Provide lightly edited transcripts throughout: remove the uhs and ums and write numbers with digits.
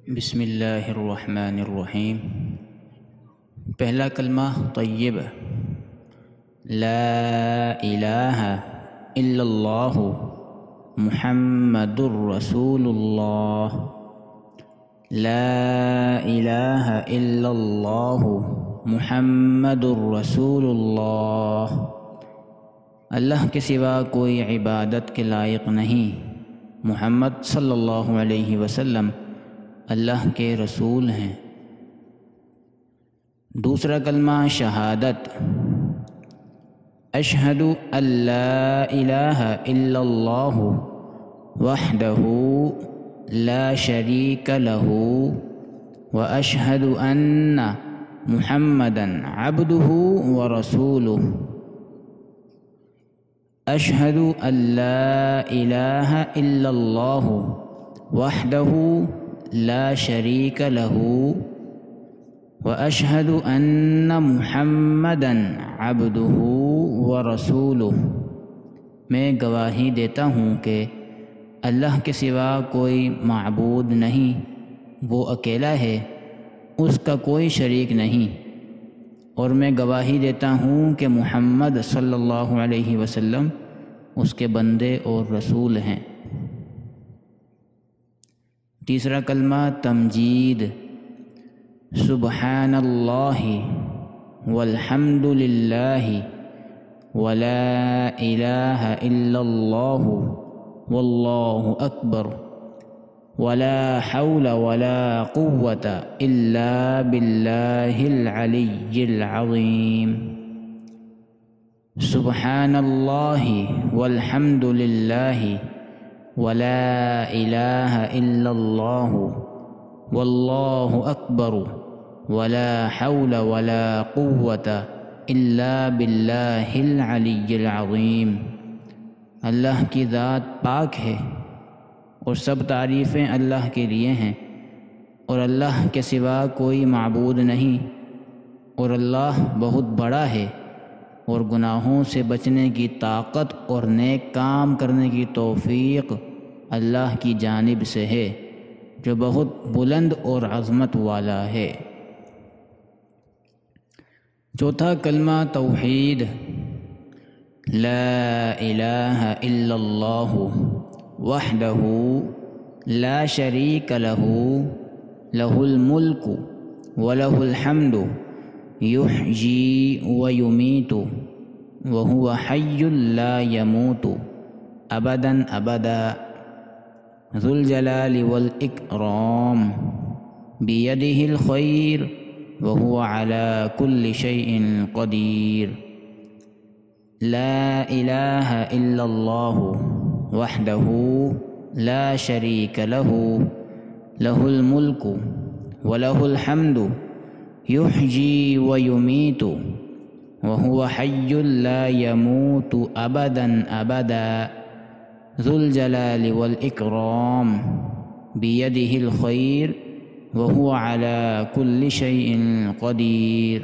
بسم اللہ الرحمن الرحیم۔ پہلا کلمہ طیب، لا الہ الا اللہ محمد الرسول اللہ۔ لا الہ الا اللہ محمد الرسول اللہ۔ اللہ کے سوا کوئی عبادت کے لائق نہیں، محمد صلی اللہ علیہ وسلم اللہ کے رسول ہیں۔ دوسرا کلمہ شہادت، اشہد ان لا الہ الا اللہ وحدہ لا شریک لہ واشہد ان محمدا عبدہ ورسولہ۔ اشہد ان لا الہ الا اللہ وحدہ لا شریک لہ واشہد ان محمدا عبدہ ورسولہ۔ میں گواہی دیتا ہوں کہ اللہ کے سوا کوئی معبود نہیں، وہ اکیلا ہے، اس کا کوئی شریک نہیں، اور میں گواہی دیتا ہوں کہ محمد صلی اللہ علیہ وسلم اس کے بندے اور رسول ہیں۔ تیسرا کلمہ تمجید، سبحان اللہ والحمد للہ ولا الہ الا اللہ واللہ اکبر ولا حول ولا قوة الا باللہ العلی العظیم۔ سبحان اللہ والحمد للہ ولا الہ الا اللہ واللہ اکبر ولا حول ولا قوة الا باللہ العلی العظیم۔ اللہ کی ذات پاک ہے اور سب تعریفیں اللہ کے لیے ہیں، اور اللہ کے سوا کوئی معبود نہیں، اور اللہ بہت بڑا ہے، اور گناہوں سے بچنے کی طاقت اور نیک کام کرنے کی توفیق اللہ کی جانب سے ہے، جو بہت بلند اور عظمت والا ہے۔ چوتھا کلمہ توحید، لا الہ الا اللہ وحدہ لا شریک لہ لہ الملک ولہ الحمد یحیی ویمیت وہو حی لا یموت ابدا ابدا ذو الجلال والاکرام بیدہ الخیر وہو علی کل شیء قدیر۔ لا الہ الا اللہ وحدہ لا شریک لہ لہ الملک ولہ الحمد یحیی ویمیت وہو حی لا یموت ابدا ابدا ذو الجلال والاکرام بیدہ الخیر وہو علی کل شیء قدیر۔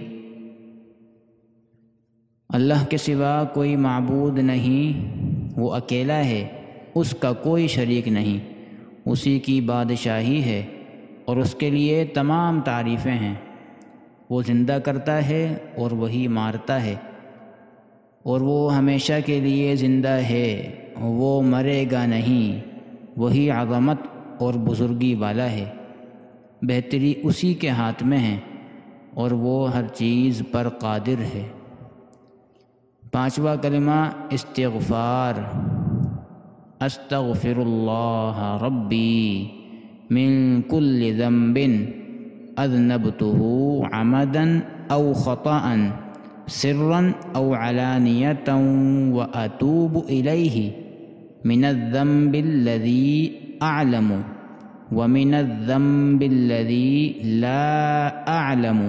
اللہ کے سوا کوئی معبود نہیں، وہ اکیلا ہے، اس کا کوئی شریک نہیں، اسی کی بادشاہی ہے اور اس کے لیے تمام تعریفیں ہیں۔ وہ زندہ کرتا ہے اور وہی مارتا ہے، اور وہ ہمیشہ کے لیے زندہ ہے، وہ مرے گا نہیں، وہی عظمت اور بزرگی والا ہے، بہتری اسی کے ہاتھ میں ہے، اور وہ ہر چیز پر قادر ہے۔ پانچواں کلمہ استغفار، استغفر اللہ ربی من کل ذنب اذنبتہ عمدا او خطأ سرا او علانیۃ واتوب الیہ من الذنب الذی اعلم ومن الذنب الذی لا اعلم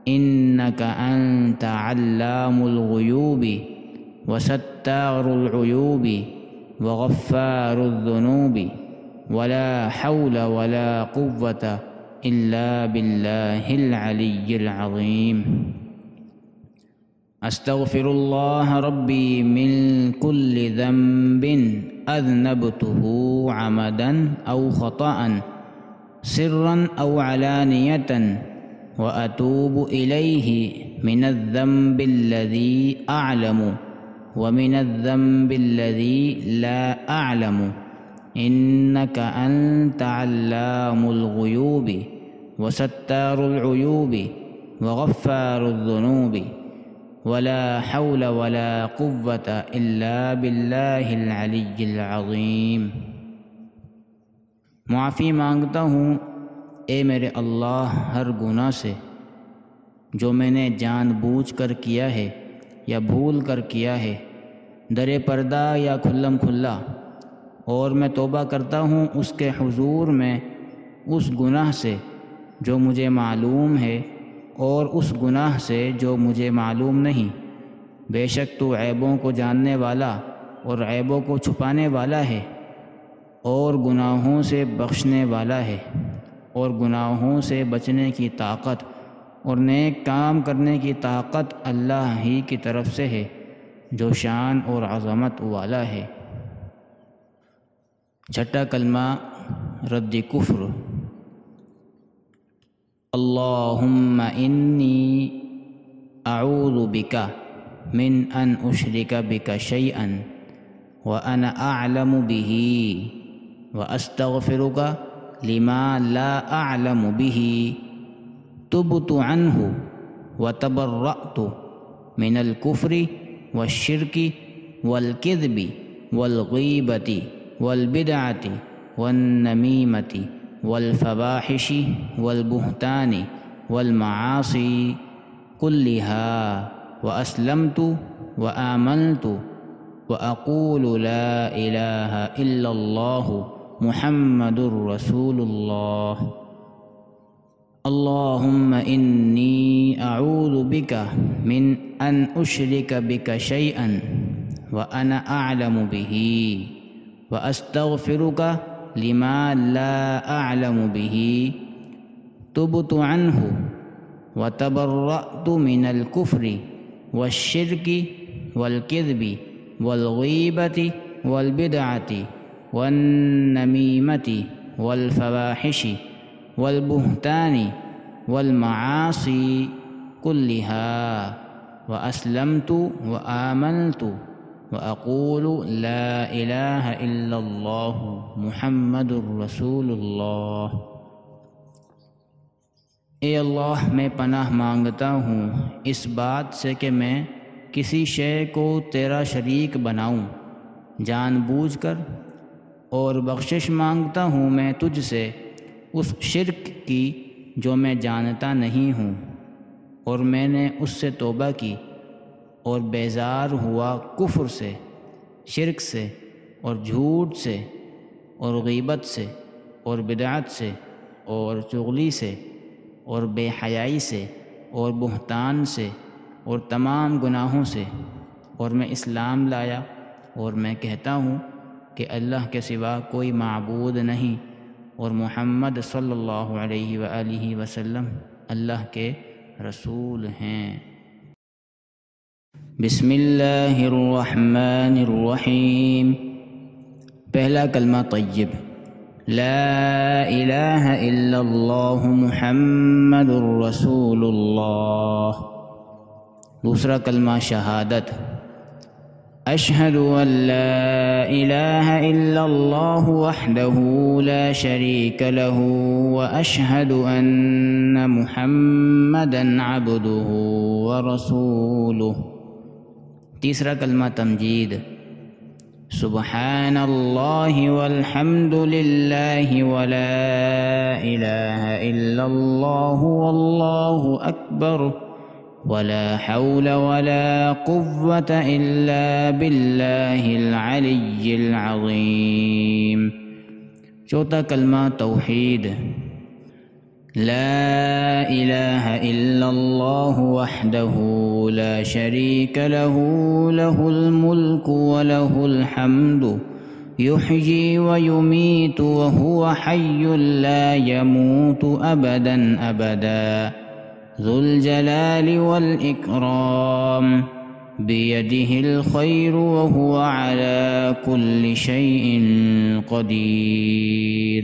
انک انت علام الغیوب وستار العیوب وغفار الذنوب ولا حول ولا قوة الا باللہ العلی العظیم۔ استغفر اللہ ربی من کل ذنب اذنبتہ عمدا او خطأ سرا أو علانية وأتوب إليه من الذنب الذي أعلم ومن الذنب الذي لا أعلم إنك أنت علام الغيوب وستار العيوب وغفار الذنوب ولا حول ولا قوة إلا بالله العلی العظیم۔ معافی مانگتا ہوں اے میرے اللہ ہر گناہ سے جو میں نے جان بوجھ کر کیا ہے یا بھول کر کیا ہے، در پردہ یا کھلم کھلا، اور میں توبہ کرتا ہوں اس کے حضور میں اس گناہ سے جو مجھے معلوم ہے اور اس گناہ سے جو مجھے معلوم نہیں۔ بے شک تو عیبوں کو جاننے والا اور عیبوں کو چھپانے والا ہے، اور گناہوں سے بخشنے والا ہے، اور گناہوں سے بچنے کی طاقت اور نیک کام کرنے کی طاقت اللہ ہی کی طرف سے ہے جو شان اور عظمت والا ہے۔ چھٹا کلمہ رد کفر۔ اللہم انی اعوذ بک من ان اشرک بک شیئا وانا اعلم به واستغفرک لما لا اعلم به تبت عنہ وتبرأت من الكفر والشرك والكذب والغیبة والبدعة والنمیمة والفواحش والبہتان والمعاصی كلها وأسلمت وآمنت وأقول لا إله إلا الله محمد رسول الله۔ اللهم إني أعوذ بك من أن أشرك بك شيئا وأنا أعلم به وأستغفرك لما لا أعلم به تبت عنه وتبرأت من الكفر والشرك والكذب والغيبة والبدعة والنميمة والفواحش والبهتان والمعاصي كلها وأسلمت وآمنت وأقول لا إله إلا الله محمد رسول اللہ۔ اے اللہ میں پناہ مانگتا ہوں اس بات سے کہ میں کسی شے کو تیرا شریک بناؤں جان بوجھ کر، اور بخشش مانگتا ہوں میں تجھ سے اس شرک کی جو میں جانتا نہیں ہوں، اور میں نے اس سے توبہ کی اور بیزار ہوا کفر سے، شرک سے اور جھوٹ سے اور غیبت سے اور بدعت سے اور چغلی سے اور بے حیائی سے اور بہتان سے اور تمام گناہوں سے، اور میں اسلام لایا اور میں کہتا ہوں کہ اللہ کے سوا کوئی معبود نہیں، اور محمد صلی اللہ علیہ وآلہ وسلم اللہ کے رسول ہیں۔ بسم اللہ الرحمن الرحیم۔ پہلا کلمہ طیب، لا الہ الا اللہ محمد رسول اللہ۔ دوسرا کلمہ شہادت، اشہد ان لا الہ الا اللہ وحدہ لا شریک لہ واشہد ان محمدا عبدہ ورسولہ۔ تیسرا کلمہ تمجید، سبحان اللہ والحمد للہ ولا الہ الا اللہ واللہ اکبر ولا حول ولا قوة الا باللہ العلی العظیم۔ چوتھا کلمہ توحید، لا الہ الا اللہ وحدہ لا شریک لہ لہ الملک ولہ الحمد یحیی ویمیت وہو حی لا یموت ابدا ابدا ذو الجلال والاکرام بیدہ الخیر وہو علی کل شیء قدیر۔